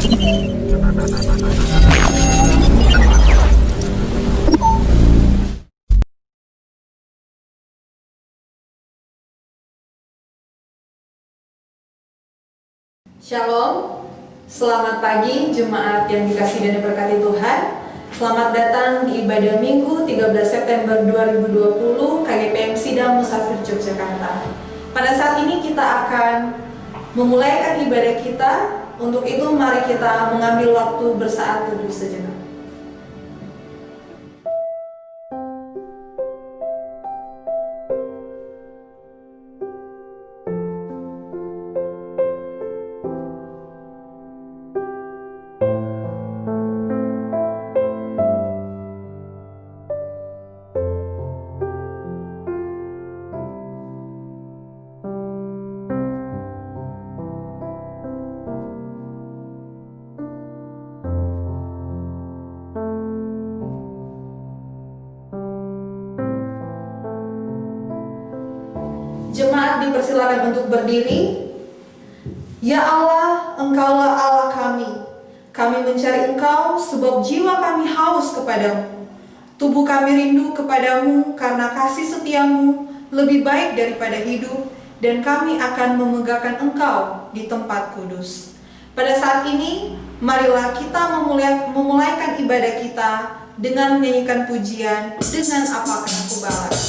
Shalom, selamat pagi jemaat yang dikasihi dan diberkati Tuhan. Selamat datang di ibadah Minggu 13 September 2020 KGPM Sidang Musafir Yogyakarta. Pada saat ini kita akan memulaikan ibadah kita. Untuk itu mari kita mengambil waktu bersaat teduh sejenak. Jemaat dipersilakan untuk berdiri. Ya Allah, Engkaulah Allah kami. Kami mencari Engkau sebab jiwa kami haus kepadamu. Tubuh kami rindu kepadamu karena kasih setiamu lebih baik daripada hidup, dan kami akan memegahkan Engkau di tempat kudus. Pada saat ini, marilah kita memulaikan ibadah kita dengan menyanyikan pujian dengan apakah aku balas.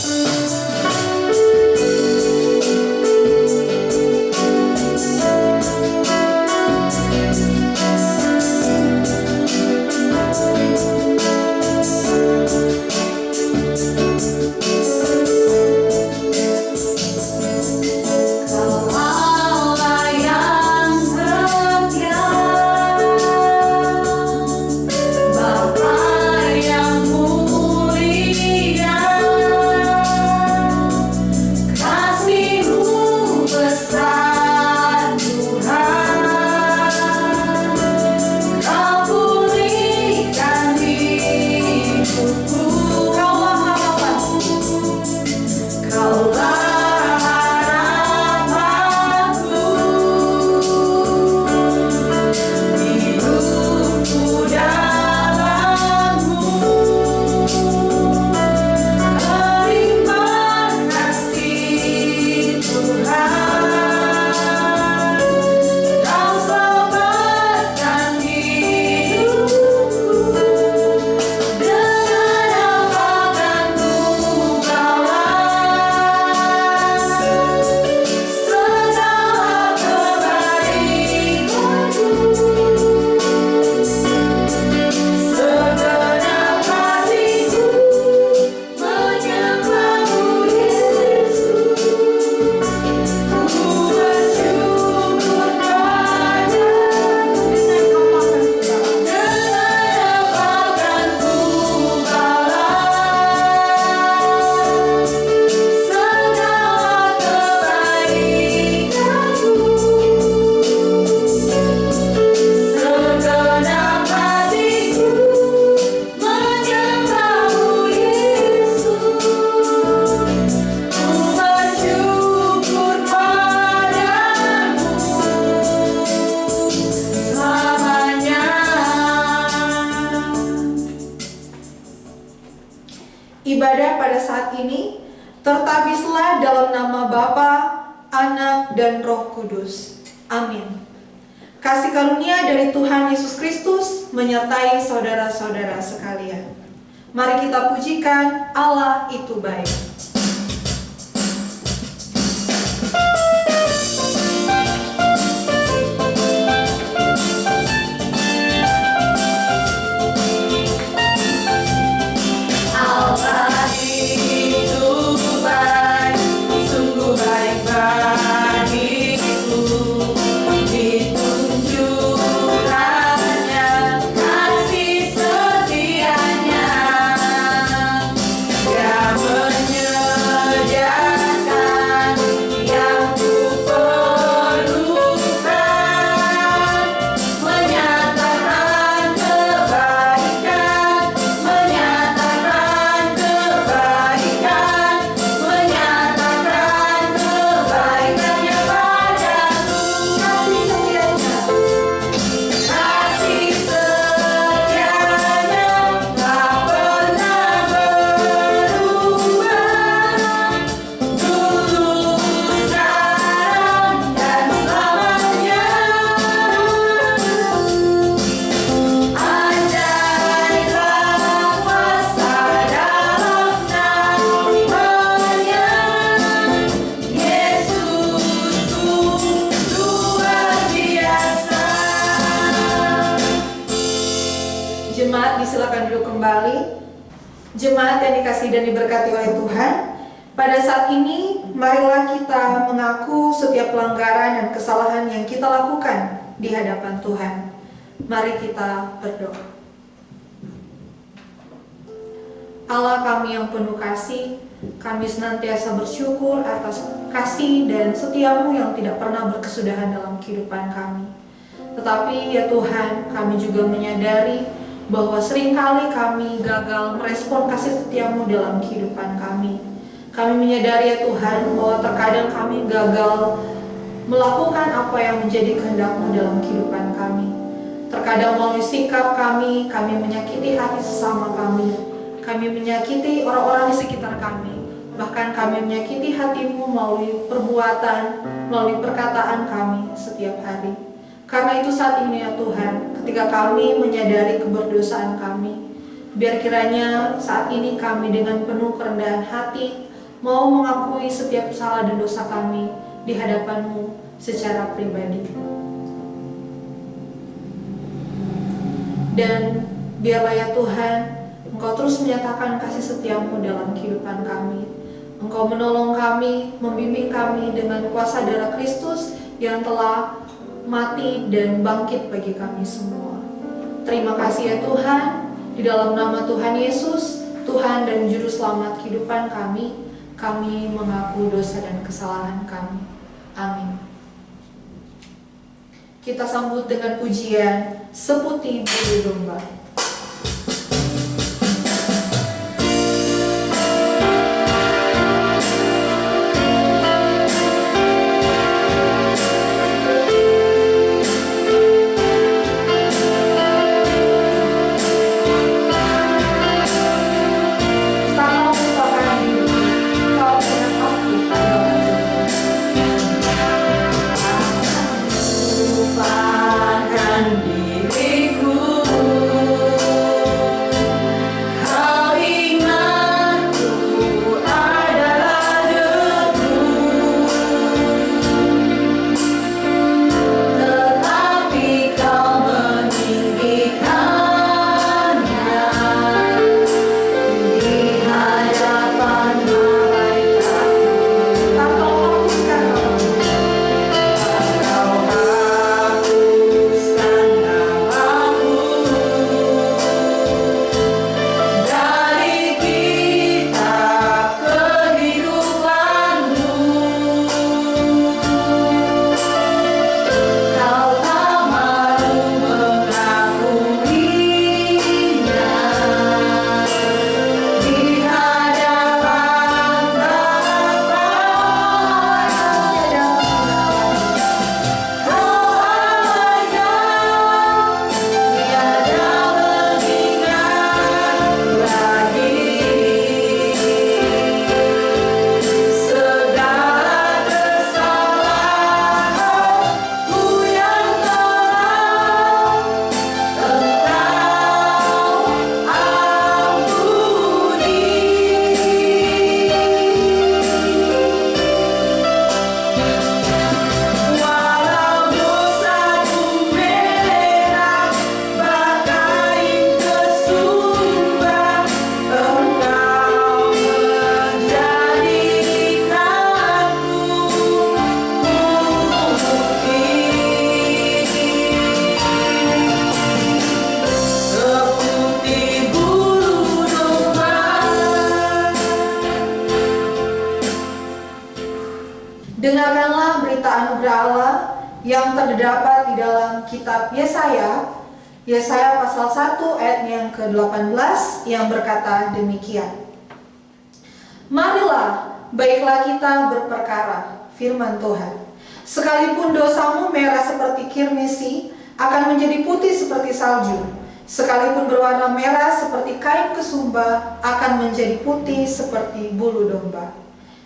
Ibadah pada saat ini tertabislah dalam nama Bapa, Anak, dan Roh Kudus. Amin. Kasih karunia dari Tuhan Yesus Kristus menyertai saudara-saudara sekalian. Mari kita pujikan Allah itu baik. Kasih setianya, Dia kembali. Jemaat yang dikasihi dan diberkati oleh Tuhan, pada saat ini marilah kita mengaku setiap pelanggaran dan kesalahan yang kita lakukan di hadapan Tuhan. Mari kita berdoa. Allah kami yang penuh kasih, kami senantiasa bersyukur atas kasih dan setiamu yang tidak pernah berkesudahan dalam kehidupan kami. Tetapi ya Tuhan, kami juga menyadari bahwa seringkali kami gagal merespon kasih setiamu dalam kehidupan kami. Kami menyadari ya Tuhan bahwa terkadang kami gagal melakukan apa yang menjadi kehendak-Mu dalam kehidupan kami. Terkadang melalui sikap kami menyakiti hati sesama kami. Kami menyakiti orang-orang di sekitar kami. Bahkan kami menyakiti hati-Mu melalui perbuatan, melalui perkataan kami setiap hari. Karena itu saat ini ya Tuhan, ketika kami menyadari keberdosaan kami, biar kiranya saat ini kami dengan penuh kerendahan hati mau mengakui setiap salah dan dosa kami di hadapan-Mu secara pribadi. Dan biarlah ya Tuhan, Engkau terus menyatakan kasih setia-Mu dalam kehidupan kami. Engkau menolong kami, membimbing kami dengan kuasa darah Kristus yang telah mati dan bangkit bagi kami semua. Terima kasih ya Tuhan, di dalam nama Tuhan Yesus, Tuhan dan Juru Selamat kehidupan kami mengaku dosa dan kesalahan kami. Amin. Kita sambut dengan pujian Seputih Bulu Domba. Dengarkanlah berita anugerah Allah yang terdapat di dalam kitab Yesaya pasal 1 ayat yang ke-18 yang berkata demikian. Marilah, baiklah kita berperkara, firman Tuhan. Sekalipun dosamu merah seperti kirmisi, akan menjadi putih seperti salju. Sekalipun berwarna merah seperti kain kesumba, akan menjadi putih seperti bulu domba.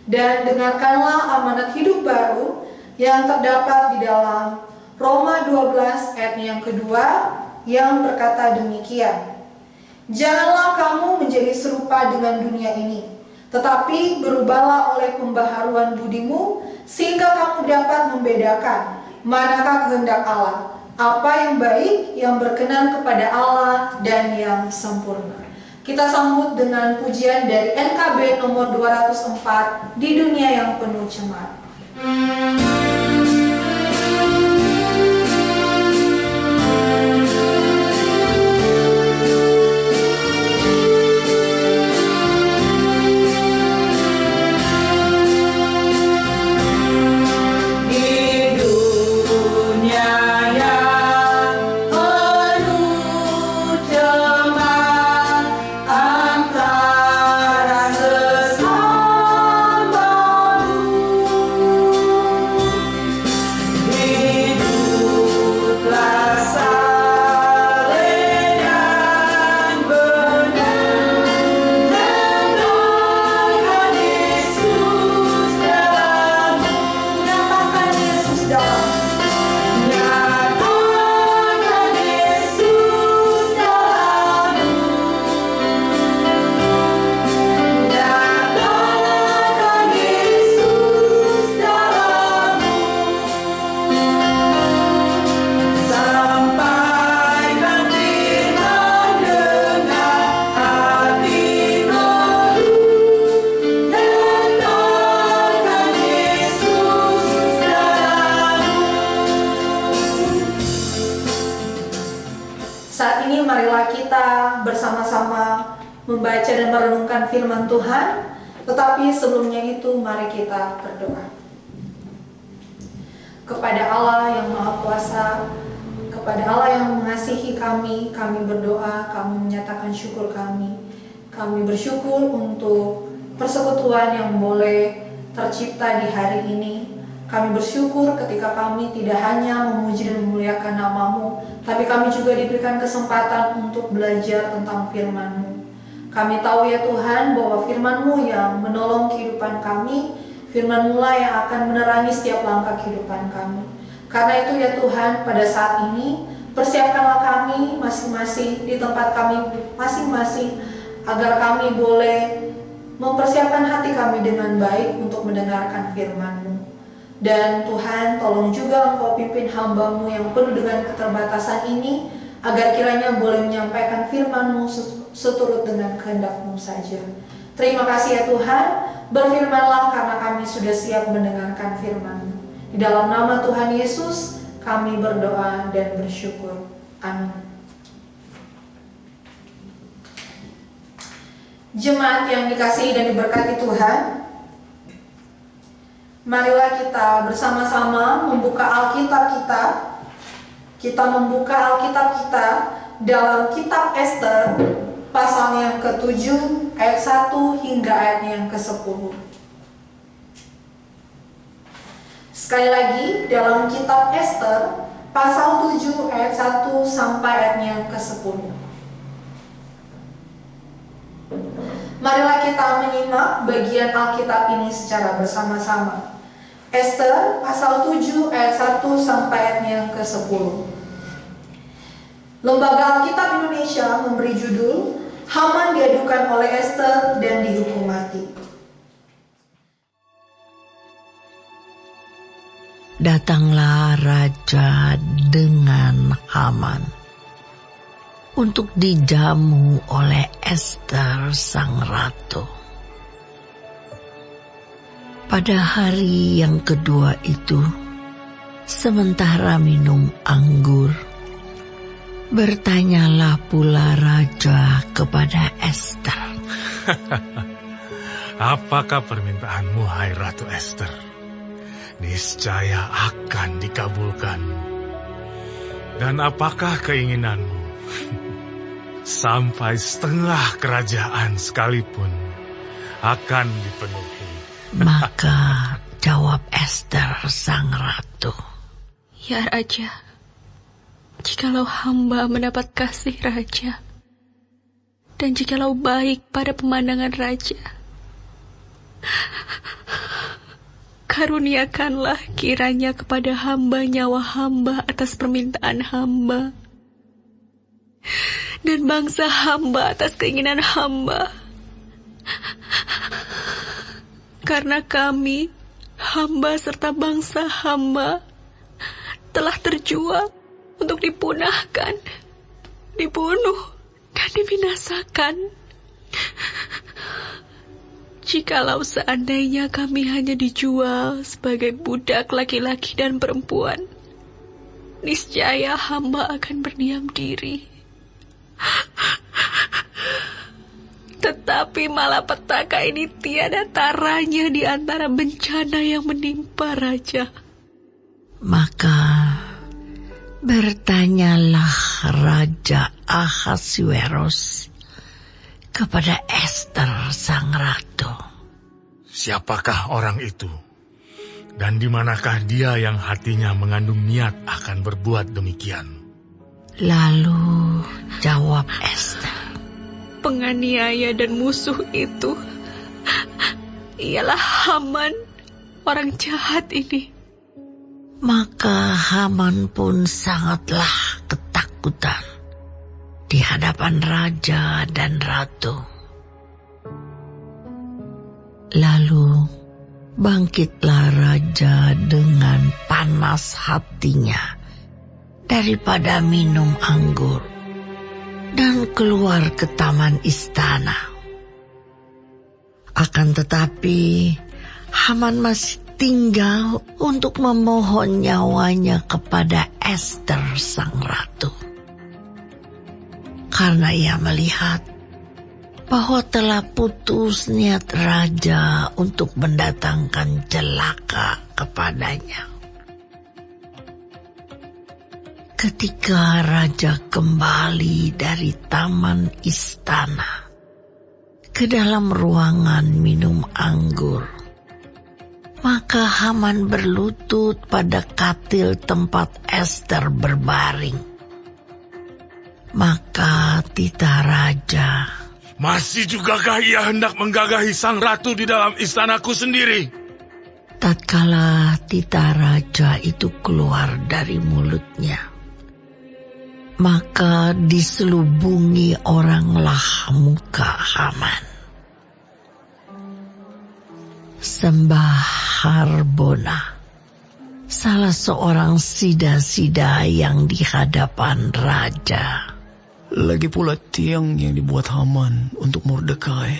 Dan dengarkanlah amanat hidup baru yang terdapat di dalam Roma 12 ayat yang kedua yang berkata demikian. Janganlah kamu menjadi serupa dengan dunia ini, tetapi berubahlah oleh pembaharuan budimu, sehingga kamu dapat membedakan manakah kehendak Allah, apa yang baik, yang berkenan kepada Allah, dan yang sempurna. Kita sambut dengan pujian dari NKB nomor 204, Di Dunia Yang Penuh Cemar. Saat ini marilah kita bersama-sama membaca dan merenungkan firman Tuhan. Tetapi sebelumnya itu mari kita berdoa. Kepada Allah yang Maha Kuasa, kepada Allah yang mengasihi kami berdoa, kami menyatakan syukur kami. Kami bersyukur untuk persekutuan yang boleh tercipta di hari ini. Kami bersyukur ketika kami tidak hanya memuji dan memuliakan nama-Mu, tapi kami juga diberikan kesempatan untuk belajar tentang firman-Mu. Kami tahu ya Tuhan bahwa firman-Mu yang menolong kehidupan kami, firman-Mu lah yang akan menerangi setiap langkah kehidupan kami. Karena itu ya Tuhan, pada saat ini persiapkanlah kami masing-masing di tempat kami masing-masing, agar kami boleh mempersiapkan hati kami dengan baik untuk mendengarkan firman-Mu. Dan Tuhan, tolong juga Engkau pimpin hamba-Mu yang penuh dengan keterbatasan ini, agar kiranya boleh menyampaikan firman-Mu seturut dengan kehendak-Mu saja. Terima kasih ya Tuhan, berfirmanlah karena kami sudah siap mendengarkan firman-Mu. Di dalam nama Tuhan Yesus, kami berdoa dan bersyukur. Amin. Jemaat yang dikasihi dan diberkati Tuhan, marilah kita bersama-sama membuka Alkitab kita. Kita membuka Alkitab kita dalam kitab Ester, pasal yang ke-7, ayat 1 hingga ayat yang ke-10. Sekali lagi, dalam kitab Ester, pasal 7, ayat 1 sampai ayat yang ke-10. Marilah kita menyimak bagian Alkitab ini secara bersama-sama. Ester pasal 7 ayat 1 sampai ayat yang ke-10. Lembaga Alkitab Indonesia memberi judul Haman diadukan oleh Ester dan dihukum mati. Datanglah raja dengan Haman untuk dijamu oleh Ester sang ratu. Pada hari yang kedua itu, sementara minum anggur, bertanyalah pula raja kepada Ester. Apakah permintaanmu, hai Ratu Ester? Niscaya akan dikabulkan. Dan apakah keinginanmu? Sampai setengah kerajaan sekalipun akan dipenuhi. Maka jawab Ester sang ratu, Ya Raja, jikalau hamba mendapat kasih Raja, dan jikalau baik pada pemandangan Raja, karuniakanlah kiranya kepada hamba nyawa hamba atas permintaan hamba, dan bangsa hamba atas keinginan hamba. Karena kami, hamba serta bangsa hamba, telah terjual untuk dipunahkan, dibunuh, dan dibinasakan. Jikalau seandainya kami hanya dijual sebagai budak laki-laki dan perempuan, niscaya hamba akan berdiam diri. Tetapi malapetaka ini tiada taranya di antara bencana yang menimpa raja. Maka bertanyalah Raja Ahasuerus kepada Ester sang ratu. Siapakah orang itu? Dan di manakah dia yang hatinya mengandung niat akan berbuat demikian? Lalu jawab Ester, Penganiaya dan musuh itu ialah Haman, orang jahat ini. maka Haman pun sangatlah ketakutan di hadapan raja dan ratu. Lalu bangkitlah raja dengan panas hatinya daripada minum anggur dan keluar ke taman istana. Akan tetapi Haman masih tinggal untuk memohon nyawanya kepada Ester sang ratu, karena ia melihat bahwa telah putus niat raja untuk mendatangkan celaka kepadanya. Ketika raja kembali dari taman istana ke dalam ruangan minum anggur, maka Haman berlutut pada katil tempat Ester berbaring. Maka titah raja, Masih jugakah ia hendak menggagahi sang ratu di dalam istanaku sendiri? tatkala titah raja itu keluar dari mulutnya, maka diselubungi oranglah muka Haman. Sembah Harbona, salah seorang sida-sida yang di hadapan raja. Lagi pula tiang yang dibuat Haman untuk Mordekai,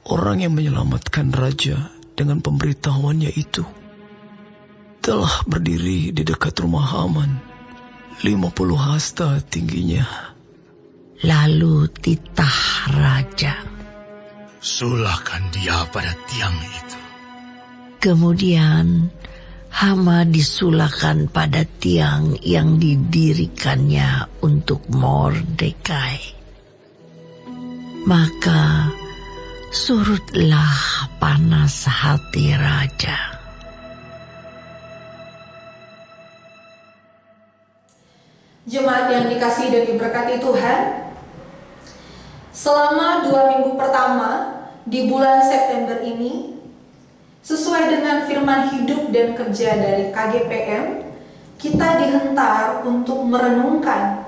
orang yang menyelamatkan raja dengan pemberitahuannya itu, telah berdiri di dekat rumah Haman, 50 hasta tingginya. Lalu titah raja. Sulahkan dia pada tiang itu. Kemudian Hama disulahkan pada tiang yang didirikannya untuk Mordekai. Maka surutlah panas hati raja. Jemaat yang dikasihi dan diberkati Tuhan, selama 2 minggu pertama di bulan September ini, sesuai dengan firman hidup dan kerja dari KGPM, kita dihentar untuk merenungkan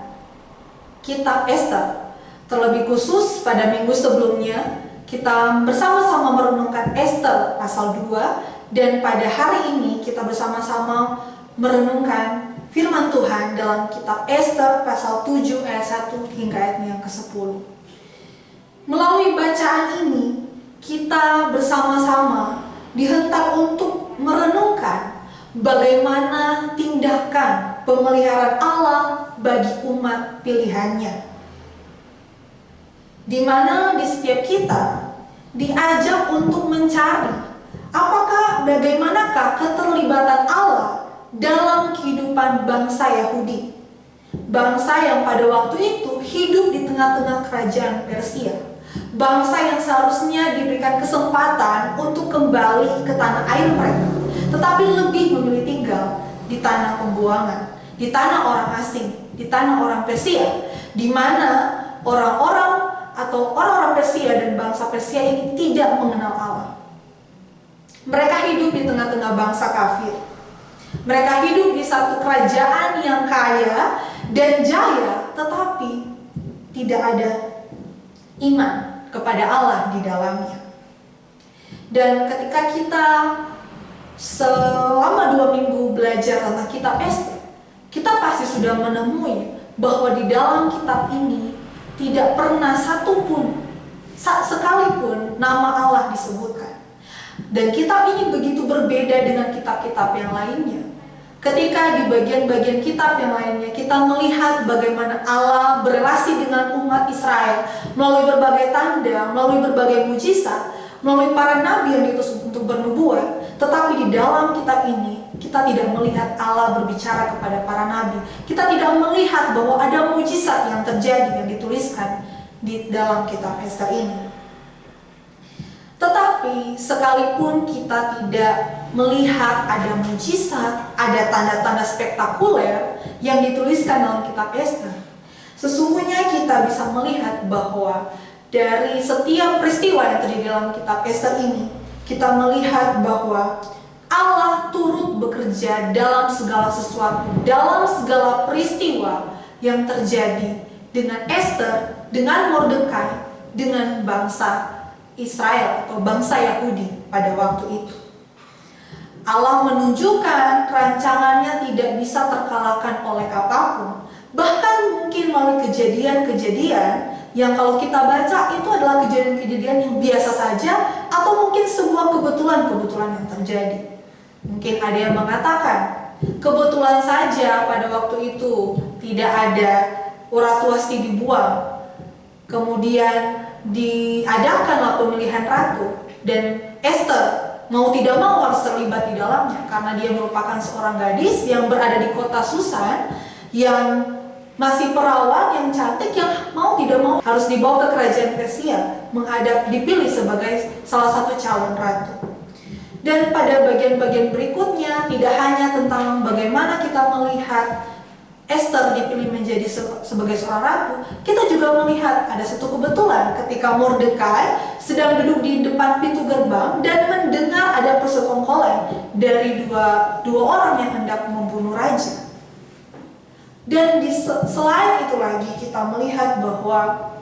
kitab Ester. Terlebih khusus pada minggu sebelumnya, kita bersama-sama merenungkan Ester pasal 2, dan pada hari ini kita bersama-sama merenungkan firman Tuhan dalam kitab Ester pasal 7 ayat 1 hingga ayatnya yang ke-10. Melalui bacaan ini, kita bersama-sama dihentak untuk merenungkan bagaimana tindakan pemeliharaan Allah bagi umat pilihannya, di mana di setiap kita diajak untuk mencari bagaimanakah keterlibatan Allah dalam kehidupan bangsa Yahudi, bangsa yang pada waktu itu hidup di tengah-tengah kerajaan Persia, bangsa yang seharusnya diberikan kesempatan untuk kembali ke tanah air mereka, tetapi lebih memilih tinggal di tanah pembuangan, di tanah orang asing, di tanah orang Persia, di mana orang-orang atau orang-orang Persia dan bangsa Persia ini tidak mengenal Allah. Mereka hidup di tengah-tengah bangsa kafir. Mereka hidup di satu kerajaan yang kaya dan jaya, tetapi tidak ada iman kepada Allah di dalamnya. Dan ketika kita selama 2 minggu belajar tentang kitab Ester, kita pasti sudah menemui bahwa di dalam kitab ini tidak pernah satupun sekalipun nama Allah disebutkan. Dan kitab ini begitu berbeda dengan kitab-kitab yang lainnya. Ketika di bagian-bagian kitab yang lainnya kita melihat bagaimana Allah berelasi dengan umat Israel melalui berbagai tanda, melalui berbagai mujizat, melalui para nabi yang diutus untuk bernubuat. Tetapi di dalam kitab ini kita tidak melihat Allah berbicara kepada para nabi. Kita tidak melihat bahwa ada mujizat yang terjadi yang dituliskan di dalam kitab Ester ini. Tetapi sekalipun kita tidak melihat ada mujizat, ada tanda-tanda spektakuler yang dituliskan dalam kitab Ester, sesungguhnya kita bisa melihat bahwa dari setiap peristiwa yang terjadi dalam kitab Ester ini, kita melihat bahwa Allah turut bekerja dalam segala sesuatu, dalam segala peristiwa yang terjadi dengan Ester, dengan Mordekai, dengan bangsa Israel atau bangsa Yahudi pada waktu itu. Allah menunjukkan rancangannya tidak bisa terkalahkan oleh apapun. Bahkan mungkin melalui kejadian-kejadian yang kalau kita baca itu adalah kejadian-kejadian yang biasa saja, atau mungkin sebuah kebetulan-kebetulan yang terjadi. Mungkin ada yang mengatakan kebetulan saja pada waktu itu tidak ada Urat Wasti dibuang, kemudian diadakanlah pemilihan ratu, dan Ester mau tidak mau harus terlibat di dalamnya karena dia merupakan seorang gadis yang berada di kota Susan, yang masih perawan, yang cantik, yang mau tidak mau harus dibawa ke kerajaan Persia, dipilih sebagai salah satu calon ratu. Dan pada bagian-bagian berikutnya tidak hanya tentang bagaimana kita melihat Ester dipilih menjadi sebagai seorang ratu, kita juga melihat ada satu kebetulan ketika Mordekai sedang duduk di depan pintu gerbang dan mendengar ada persekongkolan dari dua orang yang hendak membunuh raja. Dan selain itu lagi kita melihat bahwa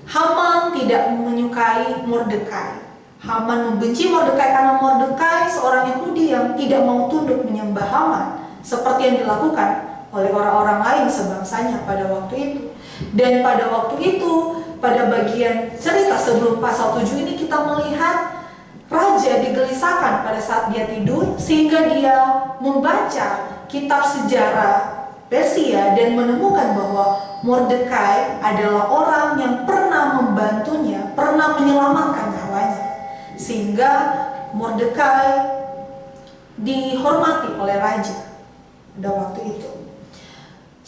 Haman tidak menyukai Mordekai. Haman membenci Mordekai karena Mordekai seorang Yahudi yang tidak mau tunduk menyembah Haman seperti yang dilakukan oleh orang-orang lain sebangsanya pada waktu itu. Dan pada waktu itu, pada bagian cerita sebelum pasal 7 ini kita melihat raja digelisahkan pada saat dia tidur, sehingga dia membaca kitab sejarah Persia dan menemukan bahwa Mordekai adalah orang yang pernah membantunya, pernah menyelamatkan nyawanya, sehingga Mordekai dihormati oleh raja pada waktu itu.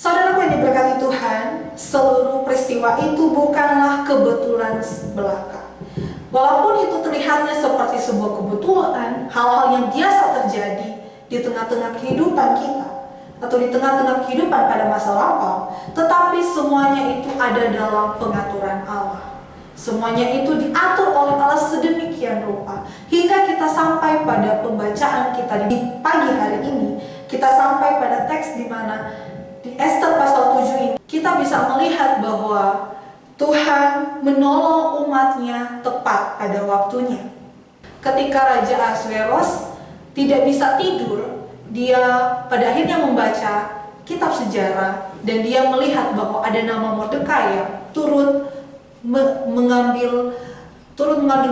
Saudaraku yang diberkati Tuhan, seluruh peristiwa itu bukanlah kebetulan belaka. Walaupun itu terlihatnya seperti sebuah kebetulan, hal-hal yang biasa terjadi di tengah-tengah kehidupan kita, atau di tengah-tengah kehidupan pada masa lampau, tetapi semuanya itu ada dalam pengaturan Allah. Semuanya itu diatur oleh Allah sedemikian rupa, hingga kita sampai pada pembacaan kita di pagi hari ini, kita sampai pada teks di mana di Ester pasal 7 ini kita bisa melihat bahwa Tuhan menolong umatnya tepat pada waktunya. Ketika Raja Ahasveros tidak bisa tidur, dia pada akhirnya membaca kitab sejarah dan dia melihat bahwa ada nama Mordekai yang turut mengambil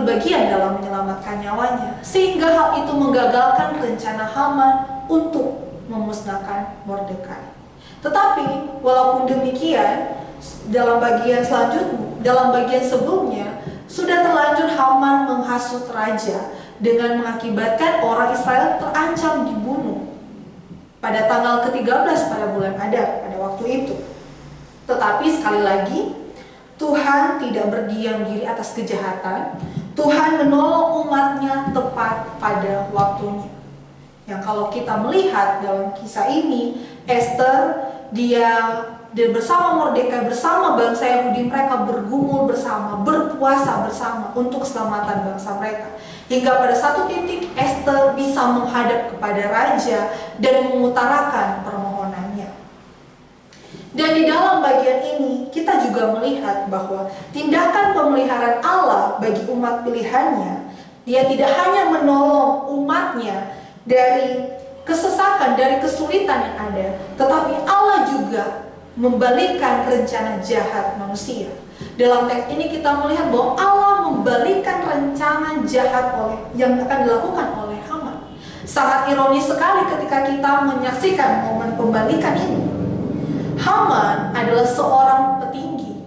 bagian dalam menyelamatkan nyawanya, sehingga hal itu menggagalkan rencana Haman untuk memusnahkan Mordekai. Tetapi walaupun demikian, dalam bagian sebelumnya sudah terlanjur Haman menghasut raja dengan mengakibatkan orang Israel terancam dibunuh pada tanggal ke-13 pada bulan Adar pada waktu itu. Tetapi sekali lagi, Tuhan tidak berdiam diri atas kejahatan. Tuhan menolong umatnya tepat pada waktunya. Yang kalau kita melihat dalam kisah ini, Ester dia bersama Mordekai, bersama bangsa Yahudi, mereka bergumul bersama, berpuasa bersama untuk keselamatan bangsa mereka. Hingga pada satu titik Ester bisa menghadap kepada raja dan mengutarakan permohonannya. Dan di dalam bagian ini kita juga melihat bahwa tindakan pemeliharaan Allah bagi umat pilihannya, dia tidak hanya menolong umatnya dari kesesakan, dari kesulitan yang ada, tetapi Allah juga membalikkan rencana jahat manusia. Dalam teks ini kita melihat bahwa Allah membalikkan rencana jahat yang akan dilakukan oleh Haman. Sangat ironis sekali ketika kita menyaksikan momen pembalikan ini. Haman adalah seorang petinggi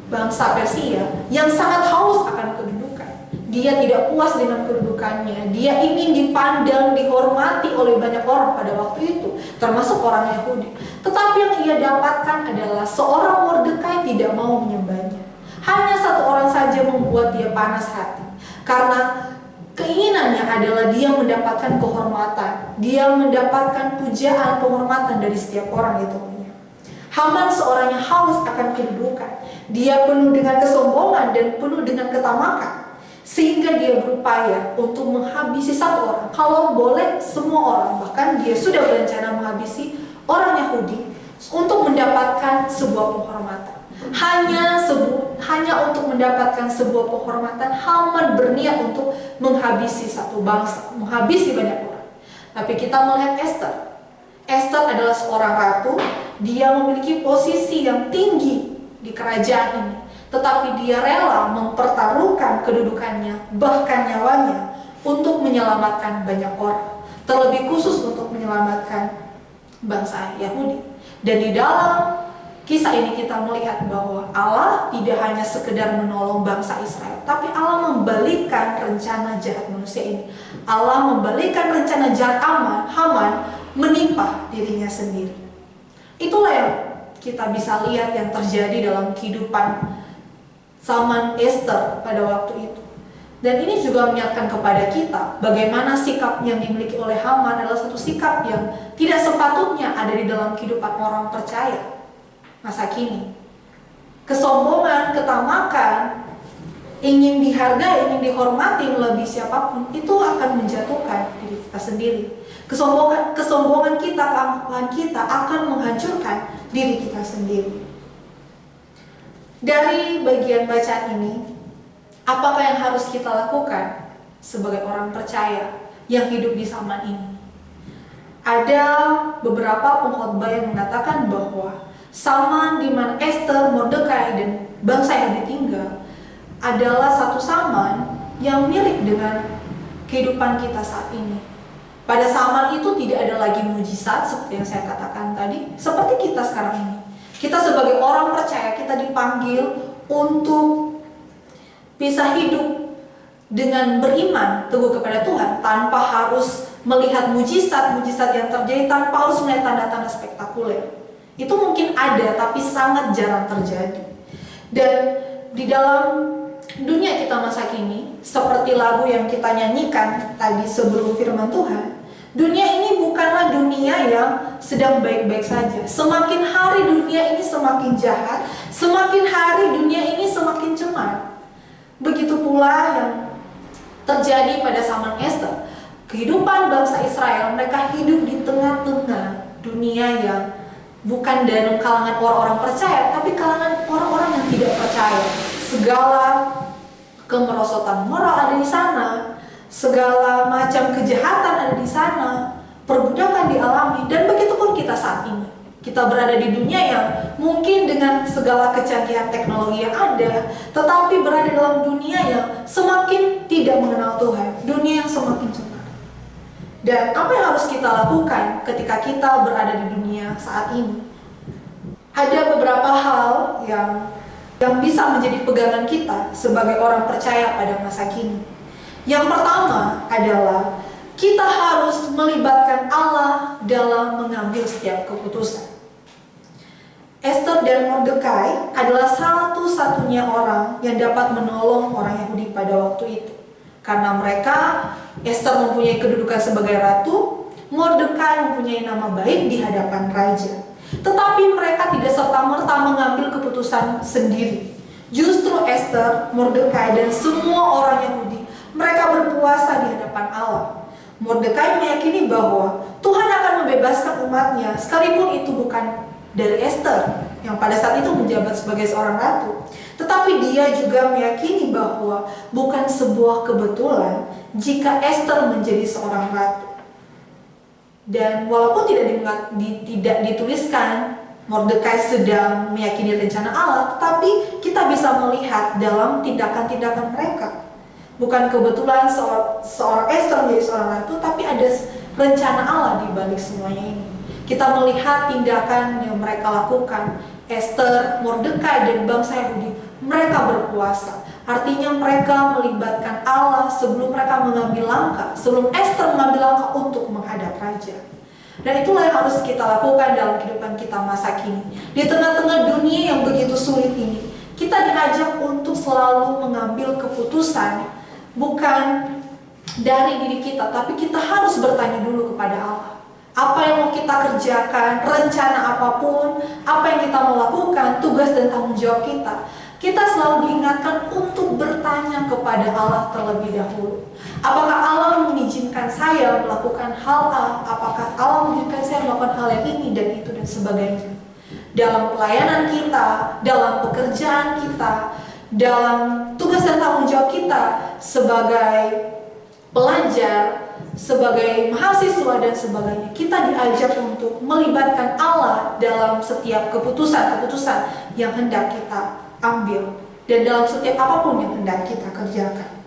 bangsa Persia yang sangat haus akan kedudukan. Dia tidak puas dengan kedudukannya. Dia ingin dipandang, dihormati oleh banyak orang pada waktu itu, termasuk orang Yahudi. Tetapi yang ia dapatkan adalah seorang Mordekai tidak mau menyembahnya. Hanya satu orang saja membuat dia panas hati, karena keinginannya adalah dia mendapatkan kehormatan, dia mendapatkan pujaan, penghormatan dari setiap orang itu. Haman seorang yang haus akan kedudukan. Dia penuh dengan kesombongan dan penuh dengan ketamakan, sehingga dia berupaya untuk menghabisi satu orang. Kalau boleh semua orang, bahkan dia sudah berencana menghabisi orang Yahudi untuk mendapatkan sebuah penghormatan. Hanya untuk mendapatkan sebuah penghormatan, Haman berniat untuk menghabisi satu bangsa, menghabisi banyak orang. Tapi kita melihat Esther. Esther adalah seorang ratu. Dia memiliki posisi yang tinggi di kerajaan ini, tetapi dia rela mempertaruhkan kedudukannya, bahkan nyawanya, untuk menyelamatkan banyak orang, terlebih khusus untuk menyelamatkan bangsa Yahudi. Dan di dalam kisah ini kita melihat bahwa Allah tidak hanya sekedar menolong bangsa Israel, tapi Allah membalikkan rencana jahat manusia ini. Allah membalikkan rencana jahat Haman menimpa dirinya sendiri. Itulah yang kita bisa lihat yang terjadi dalam kehidupan zaman Esther pada waktu itu. Dan ini juga mengingatkan kepada kita bagaimana sikap yang dimiliki oleh Haman adalah satu sikap yang tidak sepatutnya ada di dalam kehidupan orang percaya masa kini. Kesombongan, ketamakan, ingin dihargai, ingin dihormati melebihi siapapun, itu akan menjatuhkan diri kita sendiri. Kesombongan kita, keangkuhan kita akan menghancurkan diri kita sendiri. Dari bagian bacaan ini, apakah yang harus kita lakukan sebagai orang percaya yang hidup di zaman ini? Ada beberapa pengkhotbah yang mengatakan bahwa zaman di mana Esther, Mordekai, dan bangsa yang ditinggal adalah satu zaman yang mirip dengan kehidupan kita saat ini. Pada zaman itu tidak ada lagi mujizat seperti yang saya katakan tadi, seperti kita sekarang ini. Kita sebagai orang percaya, kita dipanggil untuk bisa hidup dengan beriman teguh kepada Tuhan, tanpa harus melihat mujizat-mujizat yang terjadi, tanpa harus melihat tanda-tanda spektakuler. Itu mungkin ada, tapi sangat jarang terjadi. Dan di dalam dunia kita masa kini, seperti lagu yang kita nyanyikan tadi sebelum firman Tuhan, dunia ini bukanlah dunia yang sedang baik-baik saja. Semakin hari dunia ini semakin jahat, semakin hari dunia ini semakin cemar. Begitu pula yang terjadi pada zaman Esther. Kehidupan bangsa Israel, mereka hidup di tengah-tengah dunia yang bukan dalam kalangan orang-orang percaya, tapi kalangan orang-orang yang tidak percaya. Segala kemerosotan moral ada di sana, segala macam kejahatan ada di sana, perbudakan dialami. Dan begitu pun kita saat ini. Kita berada di dunia yang mungkin dengan segala kecanggihan teknologi yang ada, tetapi berada dalam dunia yang semakin tidak mengenal Tuhan, dunia yang semakin cemar. Dan apa yang harus kita lakukan ketika kita berada di dunia saat ini? Ada beberapa hal yang bisa menjadi pegangan kita sebagai orang percaya pada masa kini. Yang pertama adalah kita harus melibatkan Allah dalam mengambil setiap keputusan. Esther dan Mordekai adalah satu-satunya orang yang dapat menolong orang Yahudi pada waktu itu. Karena mereka, Esther mempunyai kedudukan sebagai ratu, Mordekai mempunyai nama baik di hadapan raja. Tetapi mereka tidak serta-merta mengambil keputusan sendiri. Justru Esther, Mordekai, dan semua orang Yahudi, mereka berpuasa di hadapan Allah. Mordekai meyakini bahwa Tuhan akan membebaskan umatnya, sekalipun itu bukan dari Esther yang pada saat itu menjabat sebagai seorang ratu. Tetapi dia juga meyakini bahwa bukan sebuah kebetulan jika Esther menjadi seorang ratu. Dan walaupun tidak dituliskan Mordekai sedang meyakini rencana Allah, tapi kita bisa melihat dalam tindakan-tindakan mereka. Bukan kebetulan seorang Esther menjadi seorang ratu, tapi ada rencana Allah di balik semuanya ini. Kita melihat tindakan yang mereka lakukan. Esther, Mordekai, dan bangsa Yahudi, mereka berpuasa. Artinya mereka melibatkan Allah sebelum mereka mengambil langkah, sebelum Esther mengambil langkah untuk menghadap raja. Dan itulah yang harus kita lakukan dalam kehidupan kita masa kini. Di tengah-tengah dunia yang begitu sulit ini, kita diajak untuk selalu mengambil keputusan bukan dari diri kita, tapi kita harus bertanya dulu kepada Allah. Apa yang mau kita kerjakan, rencana apapun, apa yang kita mau lakukan, tugas dan tanggung jawab kita selalu diingatkan untuk bertanya kepada Allah terlebih dahulu. Apakah Allah mengizinkan saya melakukan hal A? Apakah Allah mengizinkan saya melakukan hal yang ini dan itu dan sebagainya? Dalam pelayanan kita, dalam pekerjaan kita, dalam tugas dan tanggung jawab kita sebagai pelajar, sebagai mahasiswa dan sebagainya, kita diajak untuk melibatkan Allah dalam setiap keputusan-keputusan yang hendak kita ambil dan dalam setiap apapun yang hendak kita kerjakan.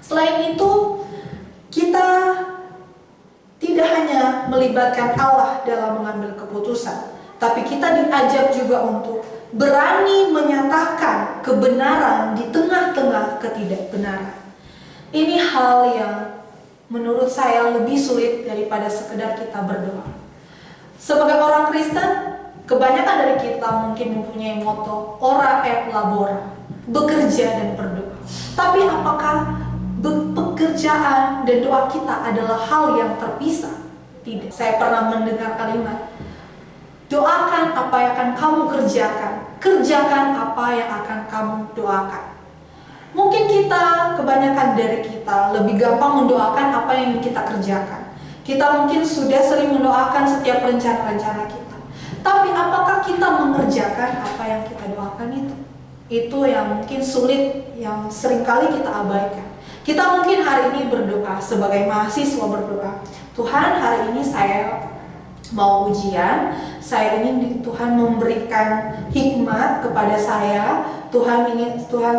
Selain itu, kita tidak hanya melibatkan Allah dalam mengambil keputusan, tapi kita diajak juga untuk berani menyatakan kebenaran di tengah-tengah ketidakbenaran. Ini hal yang menurut saya lebih sulit daripada sekedar kita berdoa. Sebagai orang Kristen, kebanyakan dari kita mungkin mempunyai moto ora et labora, bekerja dan berdoa. Tapi apakah pekerjaan dan doa kita adalah hal yang terpisah? Tidak. Saya pernah mendengar kalimat, doakan apa yang akan kamu kerjakan, kerjakan apa yang akan kamu doakan. Mungkin kebanyakan dari kita lebih gampang mendoakan apa yang kita kerjakan. Kita mungkin sudah sering mendoakan setiap rencana-rencana kita. Tapi apakah kita mengerjakan apa yang kita doakan itu? Itu yang mungkin sulit, yang seringkali kita abaikan. Kita mungkin hari ini berdoa, sebagai mahasiswa berdoa, Tuhan, hari ini saya mau ujian, saya ingin Tuhan memberikan hikmat kepada saya. Tuhan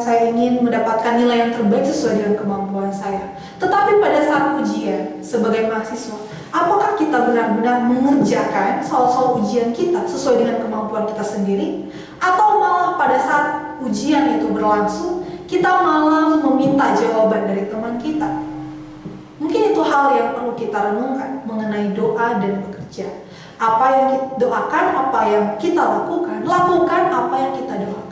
saya ingin mendapatkan nilai yang terbaik sesuai dengan kemampuan saya. Tetapi pada saat ujian sebagai mahasiswa, apakah kita benar-benar mengerjakan soal-soal ujian kita sesuai dengan kemampuan kita sendiri? Atau malah pada saat ujian itu berlangsung, kita malah meminta jawaban dari teman kita? Mungkin itu hal yang perlu kita renungkan mengenai doa dan bekerja. Apa yang kita doakan, apa yang kita lakukan apa yang kita doakan.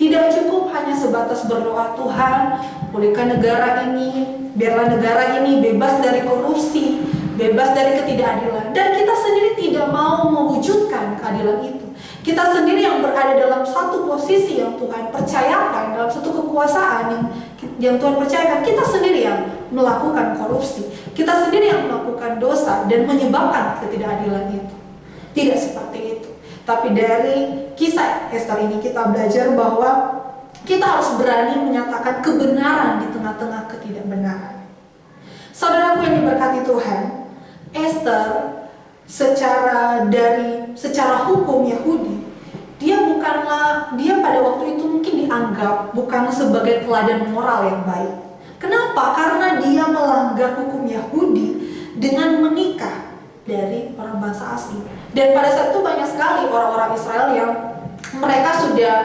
Tidak cukup hanya sebatas berdoa, Tuhan, pulihkan negara ini, biarlah negara ini bebas dari korupsi, bebas dari ketidakadilan. Dan kita sendiri tidak mau mewujudkan keadilan itu. Kita sendiri yang berada dalam satu posisi yang Tuhan percayakan, dalam satu kekuasaan yang Tuhan percayakan, kita sendiri yang melakukan korupsi, kita sendiri yang melakukan dosa dan menyebabkan ketidakadilan itu. Tidak seperti itu. Tapi dari kisah Esther ini kita belajar bahwa kita harus berani menyatakan kebenaran di tengah-tengah ketidakbenaran. Saudaraku yang diberkati Tuhan, Esther secara hukum Yahudi, dia pada waktu itu mungkin dianggap bukan sebagai teladan moral yang baik. Kenapa? Karena dia melanggar hukum Yahudi dengan menikah dari orang bangsa asing. Dan pada saat itu banyak sekali orang-orang Israel yang mereka sudah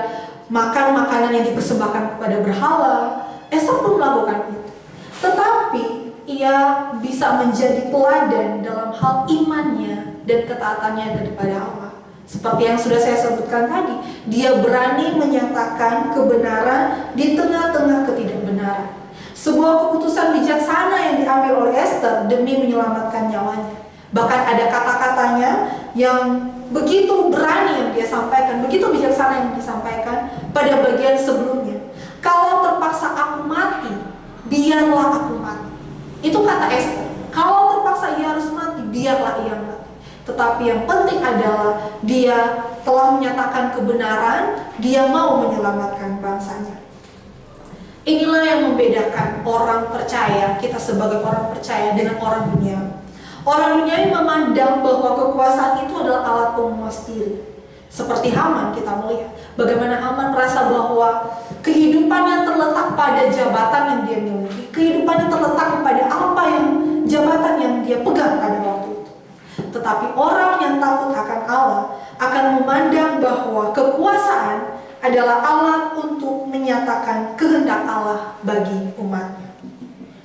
makan makanan yang dipersembahkan kepada berhala. Esther pun melakukan itu. Tetapi ia bisa menjadi teladan dalam hal imannya dan ketaatannya daripada Allah. Seperti yang sudah saya sebutkan tadi, dia berani menyatakan kebenaran di tengah-tengah ketidakbenaran. Sebuah keputusan bijaksana yang diambil oleh Esther demi menyelamatkan nyawanya. Bahkan ada kata-katanya yang begitu berani yang dia sampaikan, begitu bijaksana yang disampaikan pada bagian sebelumnya. Kalau terpaksa aku mati, biarlah aku mati. Itu kata Esther. Kalau terpaksa ia harus mati, biarlah ia mati. Tetapi yang penting adalah dia telah menyatakan kebenaran, dia mau menyelamatkan bangsanya. Inilah yang membedakan orang percaya, kita sebagai orang percaya dengan orang dunia. Orang dunia memandang bahwa kekuasaan itu adalah alat pemuas diri. Seperti Haman, kita melihat bagaimana Haman merasa bahwa kehidupannya terletak pada jabatan yang dia miliki, kehidupannya terletak pada apa yang jabatan yang dia pegang pada waktu itu. Tetapi orang yang takut akan Allah akan memandang bahwa kekuasaan adalah alat untuk menyatakan kehendak Allah bagi umatnya.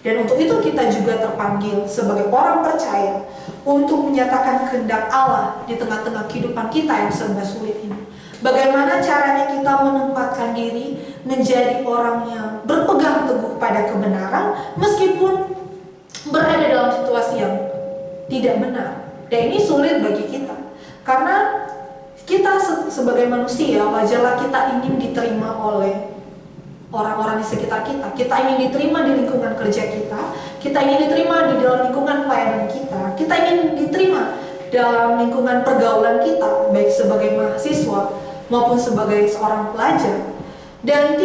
Dan untuk itu kita juga terpanggil sebagai orang percaya untuk menyatakan kehendak Allah di tengah-tengah kehidupan kita yang serba sulit ini. Bagaimana caranya kita menempatkan diri menjadi orang yang berpegang teguh pada kebenaran meskipun berada dalam situasi yang tidak benar. Dan ini sulit bagi kita, karena kita sebagai manusia wajarlah kita ingin diterima oleh orang-orang di sekitar kita. Kita ingin diterima di lingkungan kerja kita ingin diterima di dalam lingkungan pelayanan kita ingin diterima dalam lingkungan pergaulan kita, baik sebagai mahasiswa maupun sebagai seorang pelajar. Dan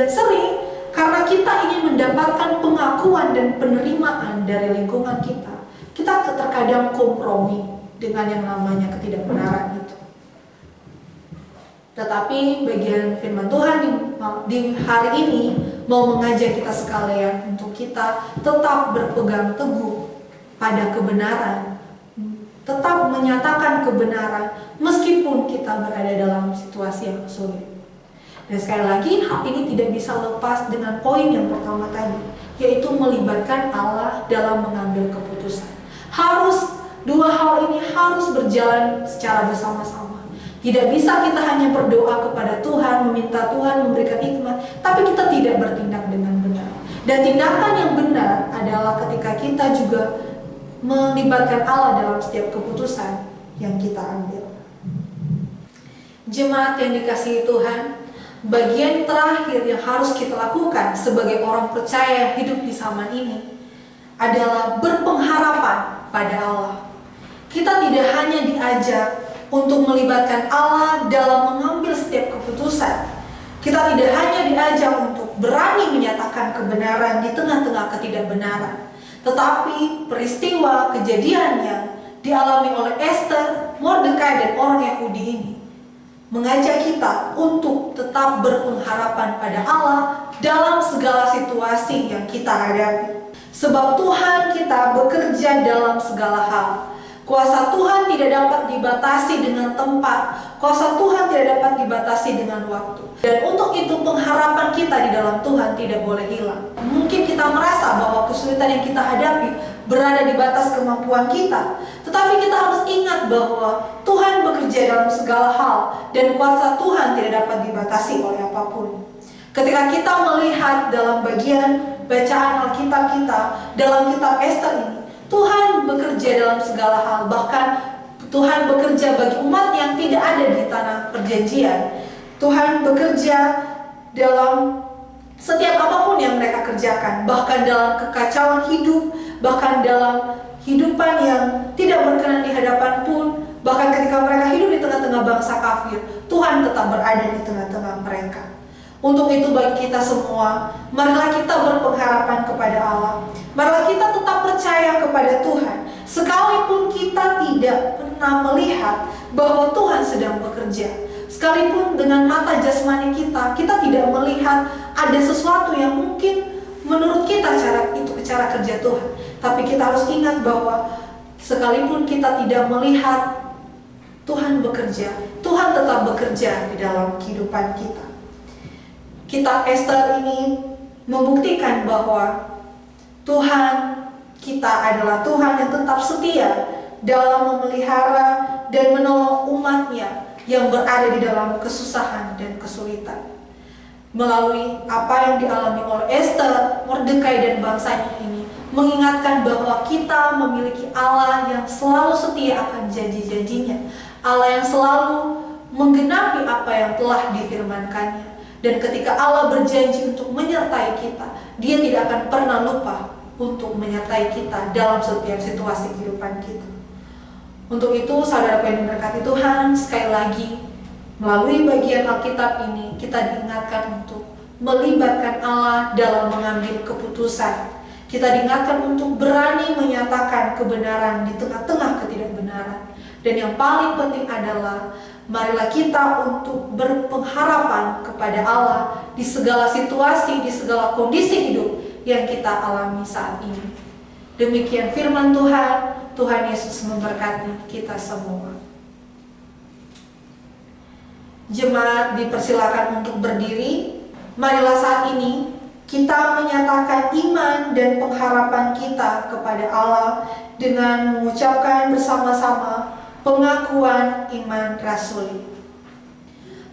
sering karena kita ingin mendapatkan pengakuan dan penerimaan dari lingkungan kita terkadang kompromi dengan yang namanya ketidakbenaran itu. Tetapi bagian firman Tuhan di hari ini mau mengajak kita sekalian untuk kita tetap berpegang teguh pada kebenaran, tetap menyatakan kebenaran meskipun kita berada dalam situasi yang sulit. Dan sekali lagi, hal ini tidak bisa lepas dengan poin yang pertama tadi, yaitu melibatkan Allah dalam mengambil keputusan. Dua hal ini harus berjalan secara bersama-sama. Tidak bisa kita hanya berdoa kepada Tuhan, meminta Tuhan memberikan hikmat, tapi kita tidak bertindak dengan benar. Dan tindakan yang benar adalah ketika kita juga melibatkan Allah dalam setiap keputusan yang kita ambil. Jemaat yang dikasihi Tuhan, bagian terakhir yang harus kita lakukan sebagai orang percaya hidup di zaman ini adalah berpengharapan pada Allah. Kita tidak hanya diajak untuk melibatkan Allah dalam mengambil setiap keputusan. Kita tidak hanya diajak untuk berani menyatakan kebenaran di tengah-tengah ketidakbenaran. Tetapi peristiwa kejadian yang dialami oleh Esther, Mordekai, dan orang Yahudi ini mengajak kita untuk tetap berpengharapan pada Allah dalam segala situasi yang kita hadapi. Sebab Tuhan kita bekerja dalam segala hal. Kuasa Tuhan tidak dapat dibatasi dengan tempat. Kuasa Tuhan tidak dapat dibatasi dengan waktu. Dan untuk itu pengharapan kita di dalam Tuhan tidak boleh hilang. Mungkin kita merasa bahwa kesulitan yang kita hadapi berada di batas kemampuan kita. Tetapi kita harus ingat bahwa Tuhan bekerja dalam segala hal. Dan kuasa Tuhan tidak dapat dibatasi oleh apapun. Ketika kita melihat dalam bagian bacaan Alkitab kita, dalam kitab Esther ini, Tuhan bekerja dalam segala hal. Bahkan Tuhan bekerja bagi umat yang tidak ada di tanah perjanjian. Tuhan bekerja dalam setiap apapun yang mereka kerjakan. Bahkan dalam kekacauan hidup, bahkan dalam kehidupan yang tidak berkenan di hadapan pun, bahkan ketika mereka hidup di tengah-tengah bangsa kafir, Tuhan tetap berada di tengah-tengah mereka. Untuk itu bagi kita semua, marilah kita berpengharapan kepada Allah. Marilah kita tetap percaya kepada Tuhan. Sekalipun kita tidak pernah melihat bahwa Tuhan sedang bekerja. Sekalipun dengan mata jasmani kita tidak melihat ada sesuatu yang mungkin menurut kita cara kerja Tuhan. Tapi kita harus ingat bahwa sekalipun kita tidak melihat Tuhan bekerja, Tuhan tetap bekerja di dalam kehidupan kita. Kitab Esther ini membuktikan bahwa Tuhan kita adalah Tuhan yang tetap setia dalam memelihara dan menolong umatnya yang berada di dalam kesusahan dan kesulitan. Melalui apa yang dialami oleh Esther, Mordekai, dan bangsanya ini mengingatkan bahwa kita memiliki Allah yang selalu setia akan janji-janjinya, Allah yang selalu menggenapi apa yang telah difirmankannya. Dan ketika Allah berjanji untuk menyertai kita, Dia tidak akan pernah lupa untuk menyertai kita dalam setiap situasi kehidupan kita. Untuk itu, saudara yang diberkati Tuhan, sekali lagi melalui bagian Alkitab ini kita diingatkan untuk melibatkan Allah dalam mengambil keputusan. Kita diingatkan untuk berani menyatakan kebenaran di tengah-tengah ketidakbenaran. Dan yang paling penting adalah marilah kita untuk berpengharapan kepada Allah di segala situasi, di segala kondisi hidup yang kita alami saat ini. Demikian firman Tuhan. Tuhan Yesus memberkati kita semua. Jemaat dipersilakan untuk berdiri. Marilah saat ini kita menyatakan iman dan pengharapan kita kepada Allah dengan mengucapkan bersama-sama pengakuan iman rasuli.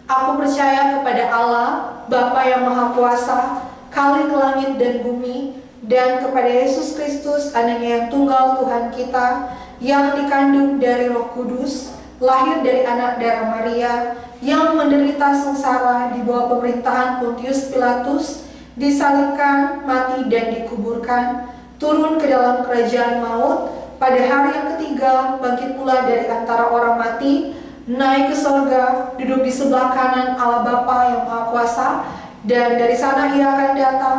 Aku percaya kepada Allah, Bapa yang Maha Kuasa, Khalik langit dan bumi, dan kepada Yesus Kristus, anaknya yang tunggal Tuhan kita, yang dikandung dari Roh Kudus, lahir dari anak darah Maria, yang menderita sengsara di bawah pemerintahan Pontius Pilatus, disalibkan, mati dan dikuburkan, turun ke dalam kerajaan maut, pada hari yang ketiga bangkit pula dari antara orang mati, naik ke sorga, duduk di sebelah kanan Allah Bapa yang Maha Kuasa, dan dari sana ia akan datang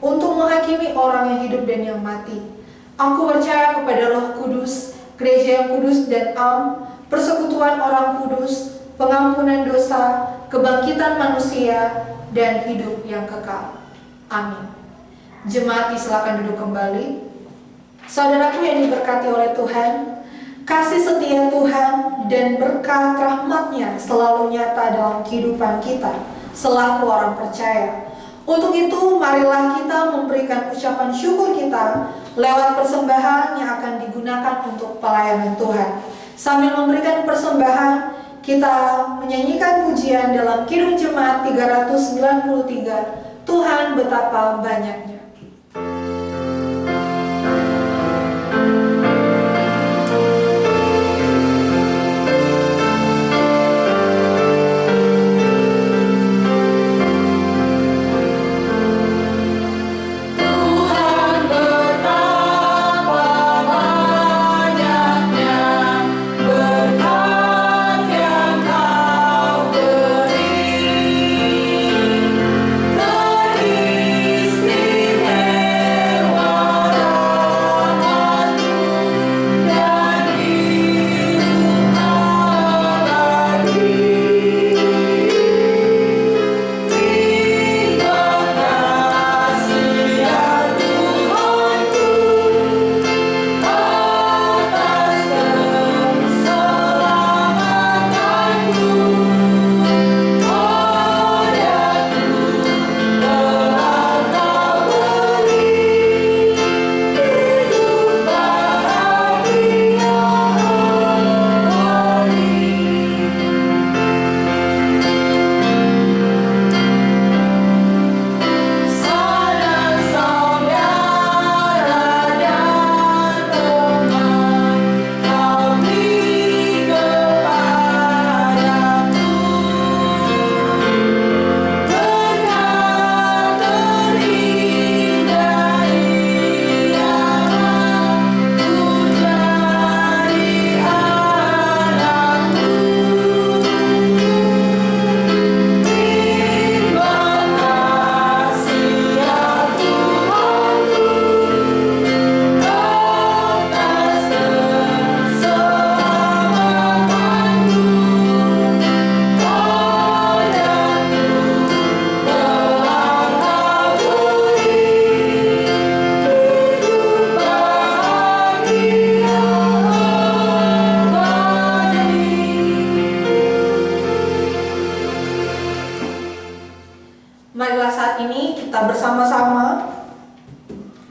untuk menghakimi orang yang hidup dan yang mati. Aku percaya kepada Roh Kudus, gereja yang kudus dan am, persekutuan orang kudus, pengampunan dosa, kebangkitan manusia, dan hidup yang kekal. Amin. Jemaat silakan duduk kembali. Saudaraku yang diberkati oleh Tuhan, kasih setia Tuhan dan berkat rahmat-Nya selalu nyata dalam kehidupan kita selaku orang percaya. Untuk itu, marilah kita memberikan ucapan syukur kita lewat persembahan yang akan digunakan untuk pelayanan Tuhan. Sambil memberikan persembahan, kita menyanyikan pujian dalam Kidung Jemaat 393, Tuhan betapa banyaknya.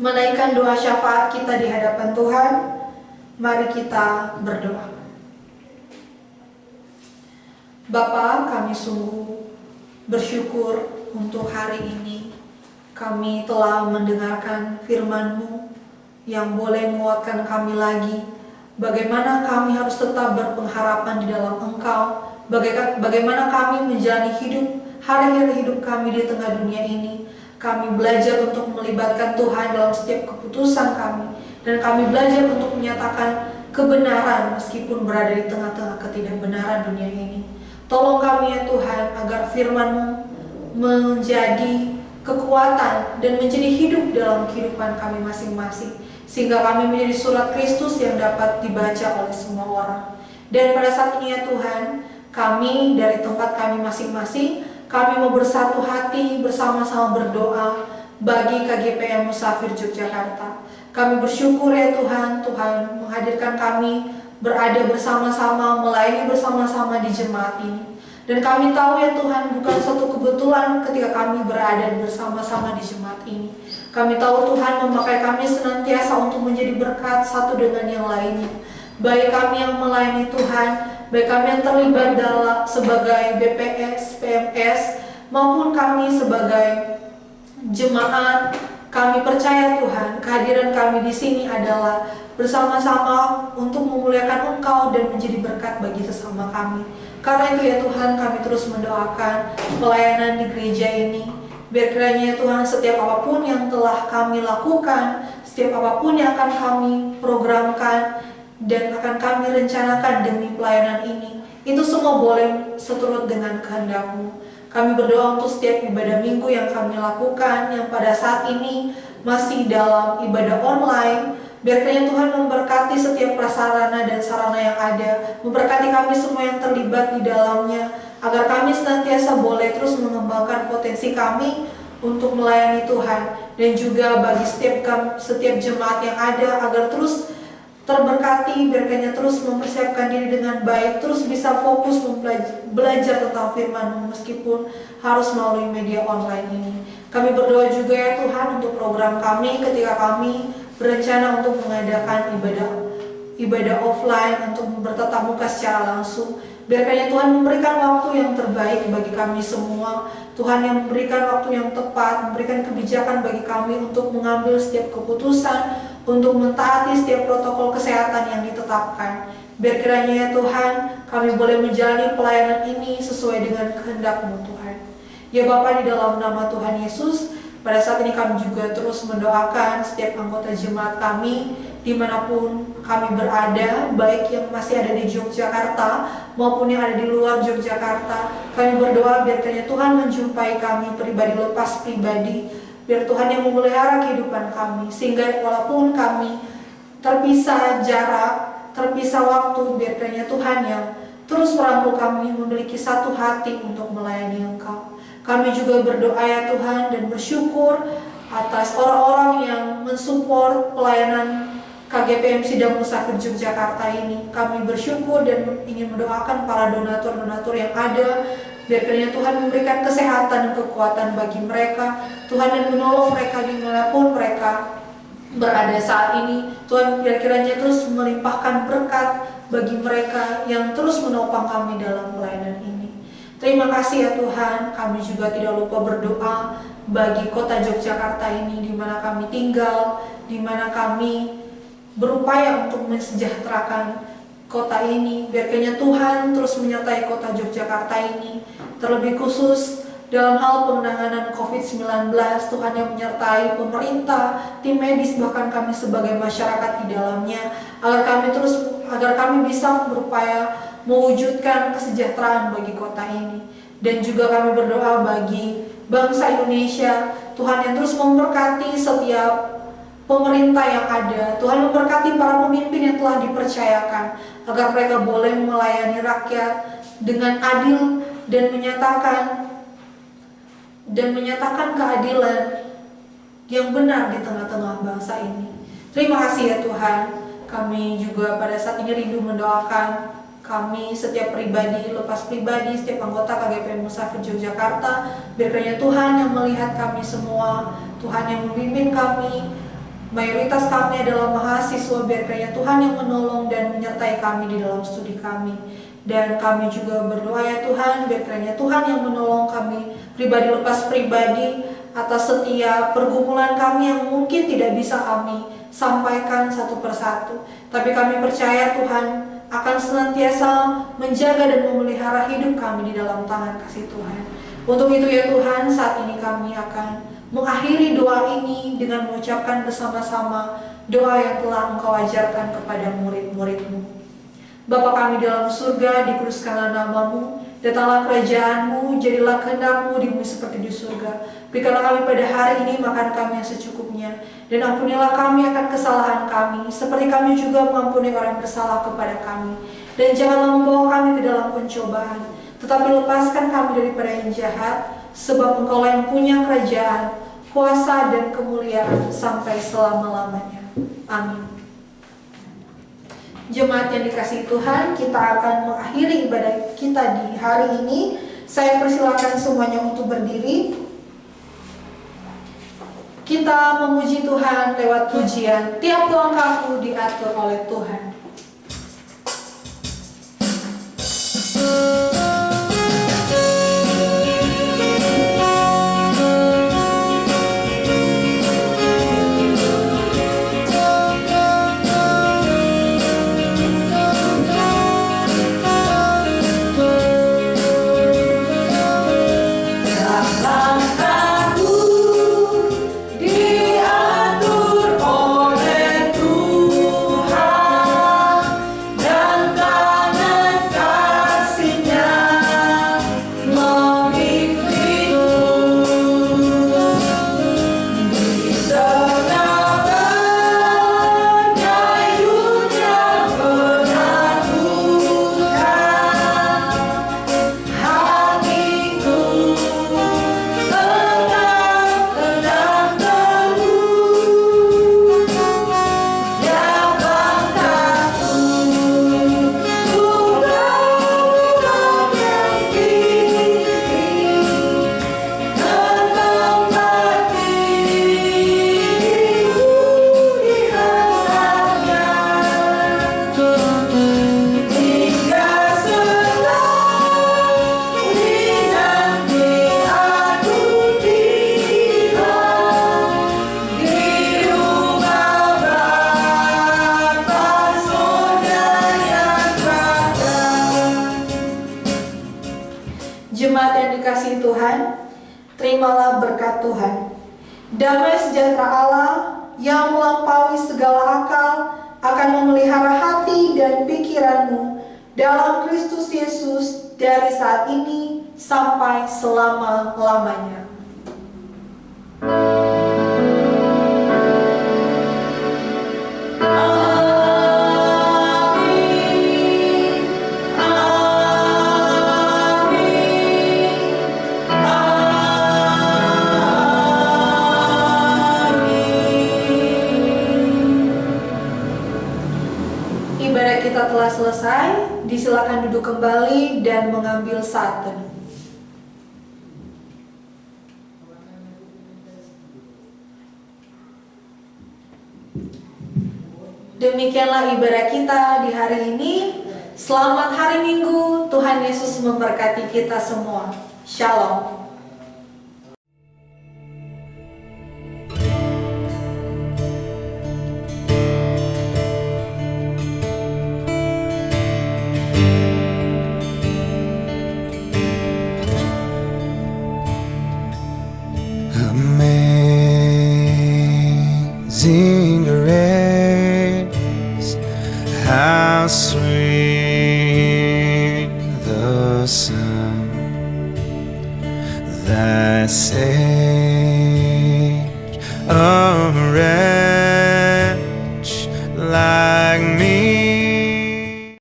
Menaikkan doa syafaat kita di hadapan Tuhan, mari kita berdoa. Bapa, kami sungguh bersyukur untuk hari ini. Kami telah mendengarkan firman-Mu yang boleh menguatkan kami lagi. Bagaimana kami harus tetap berpengharapan di dalam Engkau. Bagaimana kami menjalani hari-hari hidup kami di tengah dunia ini. Kami belajar untuk melibatkan Tuhan dalam setiap keputusan kami. Dan kami belajar untuk menyatakan kebenaran meskipun berada di tengah-tengah ketidakbenaran dunia ini. Tolong kami ya Tuhan agar firman-Mu menjadi kekuatan dan menjadi hidup dalam kehidupan kami masing-masing. Sehingga kami menjadi surat Kristus yang dapat dibaca oleh semua orang. Dan pada saat ini ya Tuhan, kami dari tempat kami masing-masing, kami mau bersatu hati bersama-sama berdoa bagi KGPM Musafir Yogyakarta. Kami bersyukur ya Tuhan, Tuhan menghadirkan kami berada bersama-sama, melayani bersama-sama di jemaat ini. Dan kami tahu ya Tuhan, bukan suatu kebetulan ketika kami berada bersama-sama di jemaat ini. Kami tahu Tuhan memakai kami senantiasa untuk menjadi berkat satu dengan yang lainnya. Baik kami yang melayani Tuhan, baik kami yang terlibat dalam sebagai BPS, PMS, maupun kami sebagai jemaat, kami percaya Tuhan, kehadiran kami di sini adalah bersama-sama untuk memuliakan Engkau dan menjadi berkat bagi sesama kami. Karena itu ya Tuhan, kami terus mendoakan pelayanan di gereja ini. Biar kiranya ya Tuhan, setiap apapun yang telah kami lakukan, setiap apapun yang akan kami programkan dan akan kami rencanakan demi pelayanan ini, itu semua boleh seturut dengan kehendak-Mu. Kami berdoa untuk setiap ibadah minggu yang kami lakukan, yang pada saat ini masih dalam ibadah online. Biar kiranya Tuhan memberkati setiap prasarana dan sarana yang ada, memberkati kami semua yang terlibat di dalamnya, agar kami senantiasa boleh terus mengembangkan potensi kami untuk melayani Tuhan. Dan juga bagi setiap jemaat yang ada, agar terus terberkati, biar kiranya terus mempersiapkan diri dengan baik, terus bisa fokus belajar tentang firman meskipun harus melalui media online ini. Kami berdoa juga ya Tuhan untuk program kami ketika kami berencana untuk mengadakan ibadah offline, untuk bertatap muka secara langsung. Biar kiranya Tuhan memberikan waktu yang terbaik bagi kami semua. Tuhan yang memberikan waktu yang tepat, memberikan kebijakan bagi kami untuk mengambil setiap keputusan, untuk mentaati setiap protokol kesehatan yang ditetapkan. Biar kiranya ya Tuhan, kami boleh menjalani pelayanan ini sesuai dengan kehendak-Mu Tuhan. Ya Bapa, di dalam nama Tuhan Yesus, pada saat ini kami juga terus mendoakan setiap anggota jemaat kami dimanapun kami berada, baik yang masih ada di Yogyakarta maupun yang ada di luar Yogyakarta. Kami berdoa biar kiranya Tuhan menjumpai kami pribadi lepas pribadi, biar Tuhan yang memelihara kehidupan kami, sehingga walaupun kami terpisah jarak, terpisah waktu, biar kiranya Tuhan yang terus merangkul kami memiliki satu hati untuk melayani Engkau. Kami juga berdoa ya Tuhan dan bersyukur atas orang-orang yang mensupport pelayanan KGPM Sidang Musafir Yogyakarta ini. Kami bersyukur dan ingin mendoakan para donatur-donatur yang ada, biar kiranya Tuhan memberikan kesehatan dan kekuatan bagi mereka, Tuhan, dan menolong mereka dimanapun mereka berada saat ini. Tuhan, biar kiranya terus melimpahkan berkat bagi mereka yang terus menopang kami dalam pelayanan ini. Terima kasih ya Tuhan. Kami juga tidak lupa berdoa bagi kota Yogyakarta ini, di mana kami tinggal, di mana kami berupaya untuk mensejahterakan kota ini. Biar kiranya Tuhan terus menyertai kota Yogyakarta ini, terlebih khusus dalam hal penanganan COVID-19. Tuhan yang menyertai pemerintah, tim medis, bahkan kami sebagai masyarakat di dalamnya, agar kami bisa berupaya mewujudkan kesejahteraan bagi kota ini. Dan juga kami berdoa bagi bangsa Indonesia, Tuhan yang terus memberkati setiap pemerintah yang ada. Tuhan memberkati para pemimpin yang telah dipercayakan, agar mereka boleh melayani rakyat dengan adil dan menyatakan keadilan yang benar di tengah-tengah bangsa ini. Terima kasih ya Tuhan. Kami juga pada saat ini rindu mendoakan kami setiap pribadi, lepas pribadi, setiap anggota KGPM Musafir Yogyakarta. Biar kiranya Tuhan yang melihat kami semua, Tuhan yang memimpin kami. Mayoritas kami adalah mahasiswa, biar kiranya Tuhan yang menolong dan menyertai kami di dalam studi kami. Dan kami juga berdoa ya Tuhan, biar kiranya Tuhan yang menolong kami pribadi lepas pribadi atas setiap pergumulan kami yang mungkin tidak bisa kami sampaikan satu persatu. Tapi kami percaya Tuhan akan senantiasa menjaga dan memelihara hidup kami di dalam tangan kasih Tuhan. Untuk itu ya Tuhan, saat ini kami akan mengakhiri doa ini dengan mengucapkan bersama-sama doa yang telah Engkau ajarkan kepada murid-murid-Mu. Bapa kami dalam surga, dikuduskanlah nama-Mu, datanglah kerajaan-Mu, jadilah kehendak-Mu di bumi seperti di surga. Berikanlah kami pada hari ini makan kami yang secukupnya, dan ampunilah kami akan kesalahan kami, seperti kami juga mengampuni orang yang bersalah kepada kami. Dan janganlah membawa kami ke dalam pencobaan, tetapi lepaskan kami daripada yang jahat, sebab Engkau yang punya kerajaan, kuasa dan kemuliaan sampai selama-lamanya. Amin. Jemaat yang dikasihi Tuhan, kita akan mengakhiri ibadah kita di hari ini. Saya persilakan semuanya untuk berdiri. Kita memuji Tuhan lewat pujian, tiap langkahku diatur oleh Tuhan. Jemaat yang dikasihi Tuhan, terimalah berkat Tuhan. Damai sejahtera Allah yang melampaui segala akal akan memelihara hati dan pikiranmu dalam Kristus Yesus dari saat ini sampai selama-lamanya. Ibadah kita telah selesai, disilakan duduk kembali dan mengambil saat teduh. Demikianlah ibadah kita di hari ini. Selamat hari Minggu, Tuhan Yesus memberkati kita semua. Shalom. Amazing grace, how sweet the sound that saved